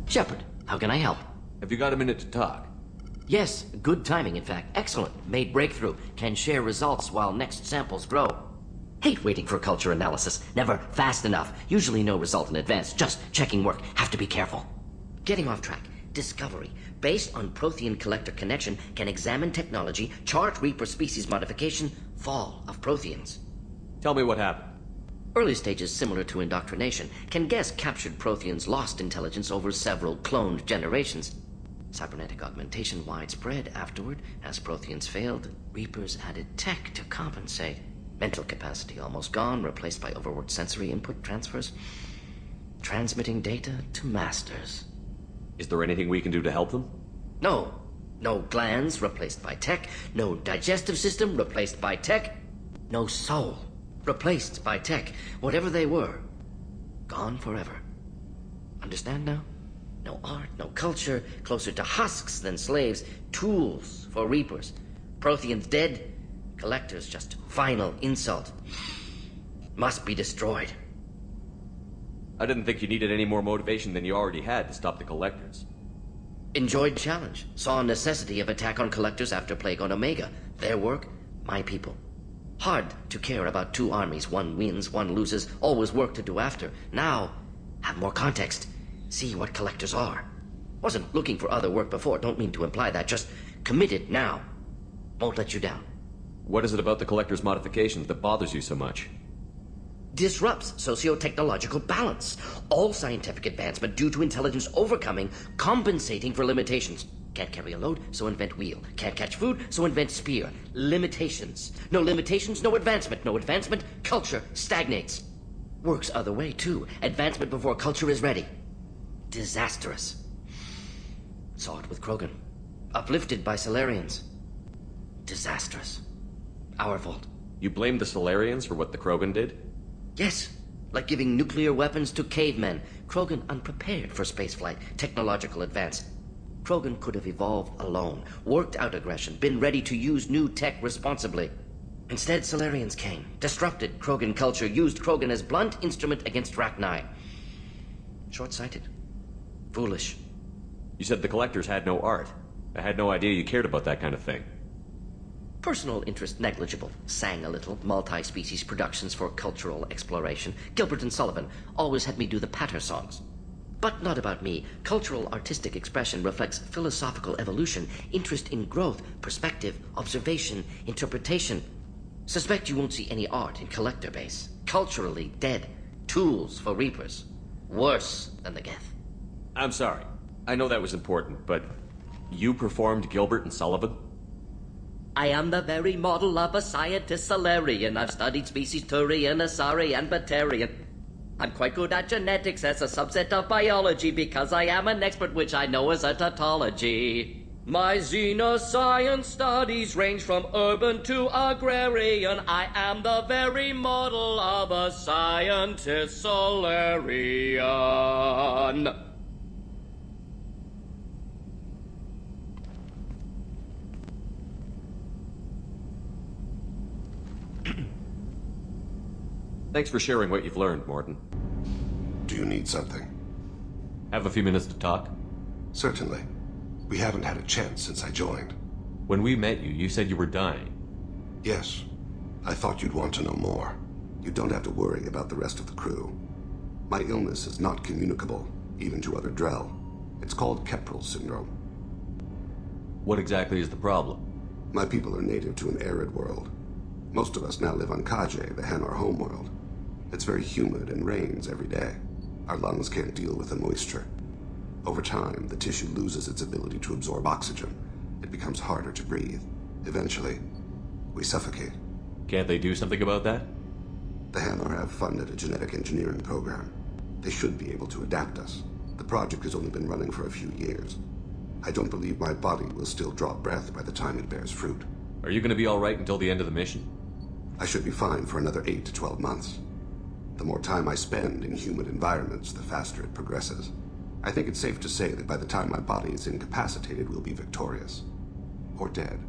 Shepard, how can I help? Have you got a minute to talk? Yes, good timing, in fact. Excellent. Made breakthrough. Can share results while next samples grow. Hate waiting for culture analysis. Never fast enough. Usually no result in advance. Just checking work. Have to be careful. Getting off track. Discovery. Based on Prothean collector connection, can examine technology, chart Reaper species modification, fall of Protheans. Tell me what happened. Early stages similar to indoctrination. Can guess captured Protheans lost intelligence over several cloned generations. Cybernetic augmentation widespread afterward. As Protheans failed, Reapers added tech to compensate. Mental capacity almost gone, replaced by overworked sensory input transfers. Transmitting data to masters. Is there anything we can do to help them? No. No glands replaced by tech. No digestive system replaced by tech. No soul replaced by tech. Whatever they were, gone forever. Understand now? No art, no culture, closer to husks than slaves. Tools for Reapers. Protheans dead. Collectors just final insult. Must be destroyed. I didn't think you needed any more motivation than you already had to stop the Collectors. Enjoyed challenge. Saw necessity of attack on Collectors after Plague on Omega. Their work, my people. Hard to care about two armies. One wins, one loses. Always work to do after. Now, have more context. See what Collectors are. Wasn't looking for other work before. Don't mean to imply that. Just committed now. Won't let you down. What is it about the Collector's modifications that bothers you so much? Disrupts socio-technological balance. All scientific advancement due to intelligence overcoming, compensating for limitations. Can't carry a load, so invent wheel. Can't catch food, so invent spear. Limitations. No limitations, no advancement. No advancement, culture stagnates. Works other way, too. Advancement before culture is ready. Disastrous. Saw it with Krogan. Uplifted by Solarians. Disastrous. Our fault. You blame the Solarians for what the Krogan did? Yes. Like giving nuclear weapons to cavemen. Krogan unprepared for spaceflight, technological advance. Krogan could have evolved alone, worked out aggression, been ready to use new tech responsibly. Instead, Solarians came, disrupted Krogan culture, used Krogan as blunt instrument against Rachni. Short-sighted. Foolish. You said the Collectors had no art. I had no idea you cared about that kind of thing. Personal interest negligible. Sang a little. Multi-species productions for cultural exploration. Gilbert and Sullivan always had me do the patter songs. But not about me. Cultural artistic expression reflects philosophical evolution, interest in growth, perspective, observation, interpretation. Suspect you won't see any art in collector base. Culturally dead. Tools for Reapers. Worse than the Geth. I'm sorry. I know that was important, but you performed Gilbert and Sullivan? I am the very model of a scientist Solarian. I've studied species Turian, Asari, and Batarian. I'm quite good at genetics as a subset of biology because I am an expert which I know as a tautology. My xenoscience studies range from urban to agrarian. I am the very model of a scientist Solarian. Thanks for sharing what you've learned, Mordin. Do you need something? Have a few minutes to talk? Certainly. We haven't had a chance since I joined. When we met you, you said you were dying. Yes. I thought you'd want to know more. You don't have to worry about the rest of the crew. My illness is not communicable, even to other Drell. It's called Keprel syndrome. What exactly is the problem? My people are native to an arid world. Most of us now live on Kajay, the Hanar homeworld. It's very humid and rains every day. Our lungs can't deal with the moisture. Over time, the tissue loses its ability to absorb oxygen. It becomes harder to breathe. Eventually, we suffocate. Can't they do something about that? The Hanar have funded a genetic engineering program. They should be able to adapt us. The project has only been running for a few years. I don't believe my body will still draw breath by the time it bears fruit. Are you going to be all right until the end of the mission? I should be fine for another 8 to 12 months. The more time I spend in humid environments, the faster it progresses. I think it's safe to say that by the time my body is incapacitated, we'll be victorious. Or dead.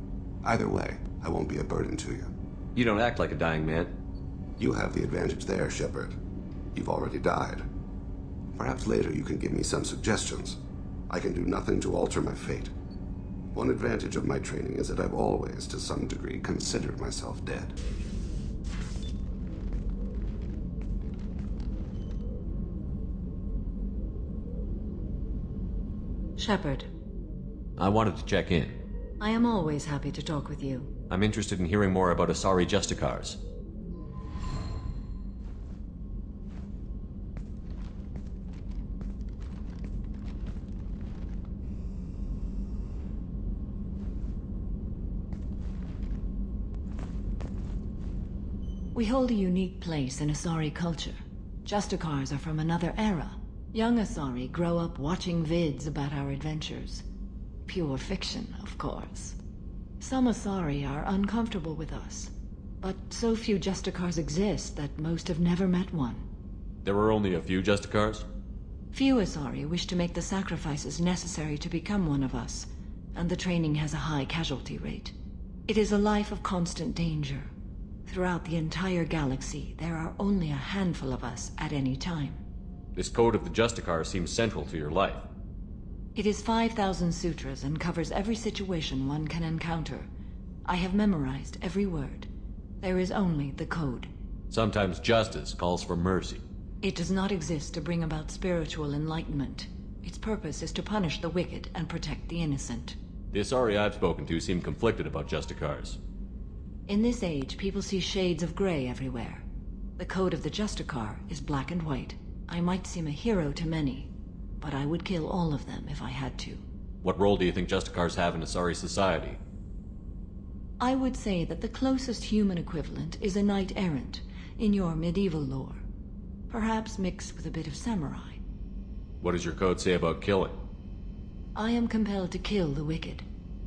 Either way, I won't be a burden to you. You don't act like a dying man. You have the advantage there, Shepard. You've already died. Perhaps later you can give me some suggestions. I can do nothing to alter my fate. One advantage of my training is that I've always, to some degree, considered myself dead. Shepard. I wanted to check in. I am always happy to talk with you. I'm interested in hearing more about Asari Justicars. We hold a unique place in Asari culture. Justicars are from another era. Young Asari grow up watching vids about our adventures. Pure fiction, of course. Some Asari are uncomfortable with us, but so few Justicars exist that most have never met one. There were only a few Justicars? Few Asari wish to make the sacrifices necessary to become one of us, and the training has a high casualty rate. It is a life of constant danger. Throughout the entire galaxy, there are only a handful of us at any time. This code of the Justicar seems central to your life. It is 5,000 sutras and covers every situation one can encounter. I have memorized every word. There is only the code. Sometimes justice calls for mercy. It does not exist to bring about spiritual enlightenment. Its purpose is to punish the wicked and protect the innocent. The Asari I've spoken to seem conflicted about Justicars. In this age, people see shades of gray everywhere. The code of the Justicar is black and white. I might seem a hero to many, but I would kill all of them if I had to. What role do you think Justicars have in Asari society? I would say that the closest human equivalent is a knight-errant in your medieval lore. Perhaps mixed with a bit of samurai. What does your code say about killing? I am compelled to kill the wicked.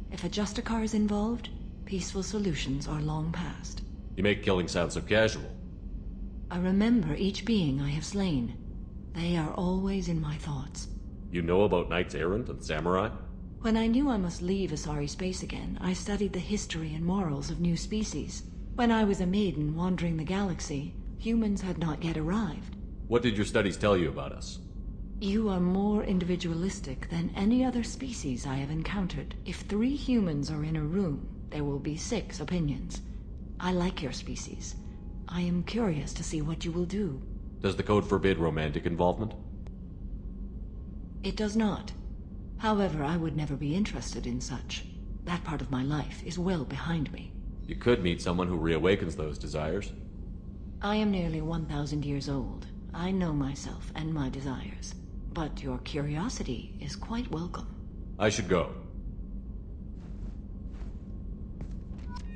If a Justicar is involved, peaceful solutions are long past. You make killing sound so casual. I remember each being I have slain. They are always in my thoughts. You know about knights errant and samurai? When I knew I must leave Asari space again, I studied the history and morals of new species. When I was a maiden wandering the galaxy, humans had not yet arrived. What did your studies tell you about us? You are more individualistic than any other species I have encountered. If 3 humans are in a room, there will be 6 opinions. I like your species. I am curious to see what you will do. Does the code forbid romantic involvement? It does not. However, I would never be interested in such. That part of my life is well behind me. You could meet someone who reawakens those desires. I am nearly 1,000 years old. I know myself and my desires. But your curiosity is quite welcome. I should go.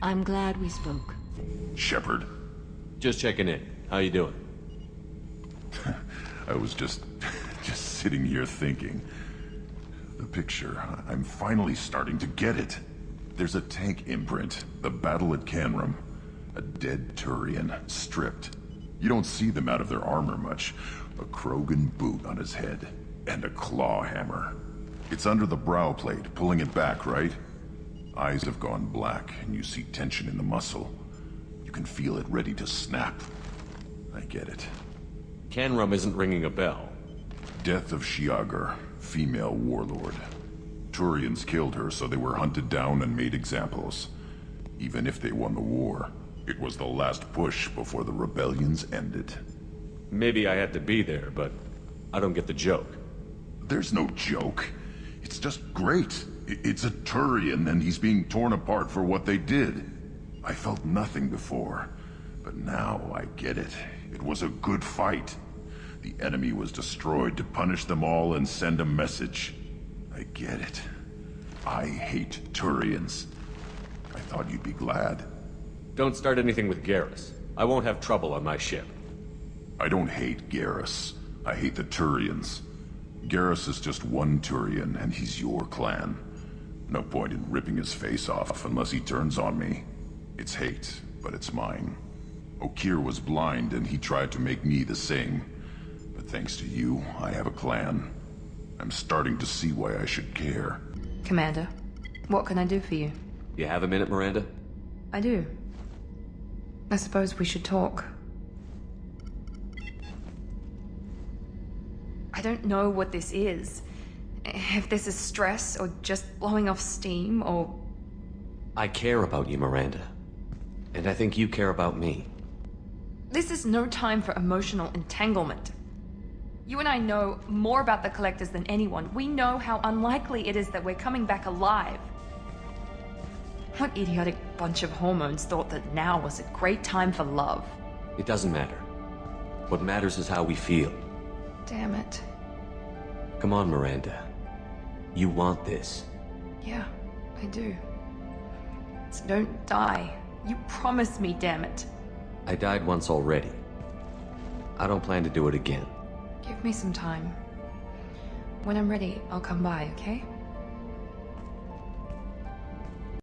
I'm glad we spoke. Shepard. Just checking in. How you doing? I was just sitting here thinking. The picture, I'm finally starting to get it. There's a tank imprint, the battle at Canrum. A dead Turian, stripped. You don't see them out of their armor much. A Krogan boot on his head, and a claw hammer. It's under the brow plate, pulling it back, right? Eyes have gone black, and you see tension in the muscle. You can feel it ready to snap. I get it. Canrum isn't ringing a bell. Death of Shiagar, female warlord. Turians killed her, so they were hunted down and made examples. Even if they won the war, it was the last push before the rebellions ended. Maybe I had to be there, but I don't get the joke. There's no joke. It's just great. It's a Turian, and he's being torn apart for what they did. I felt nothing before, but now I get it. It was a good fight. The enemy was destroyed to punish them all and send a message. I get it. I hate Turians. I thought you'd be glad. Don't start anything with Garrus. I won't have trouble on my ship. I don't hate Garrus. I hate the Turians. Garrus is just one Turian, and he's your clan. No point in ripping his face off unless he turns on me. It's hate, but it's mine. Okir was blind, and he tried to make me the same. But thanks to you, I have a clan. I'm starting to see why I should care. Commander, what can I do for you? You have a minute, Miranda? I do. I suppose we should talk. I don't know what this is. If this is stress, or just blowing off steam, or... I care about you, Miranda. And I think you care about me. This is no time for emotional entanglement. You and I know more about the Collectors than anyone. We know how unlikely it is that we're coming back alive. What idiotic bunch of hormones thought that now was a great time for love? It doesn't matter. What matters is how we feel. Damn it. Come on, Miranda. You want this. Yeah, I do. So don't die. You promised me, damn it. I died once already. I don't plan to do it again. Give me some time. When I'm ready, I'll come by, okay?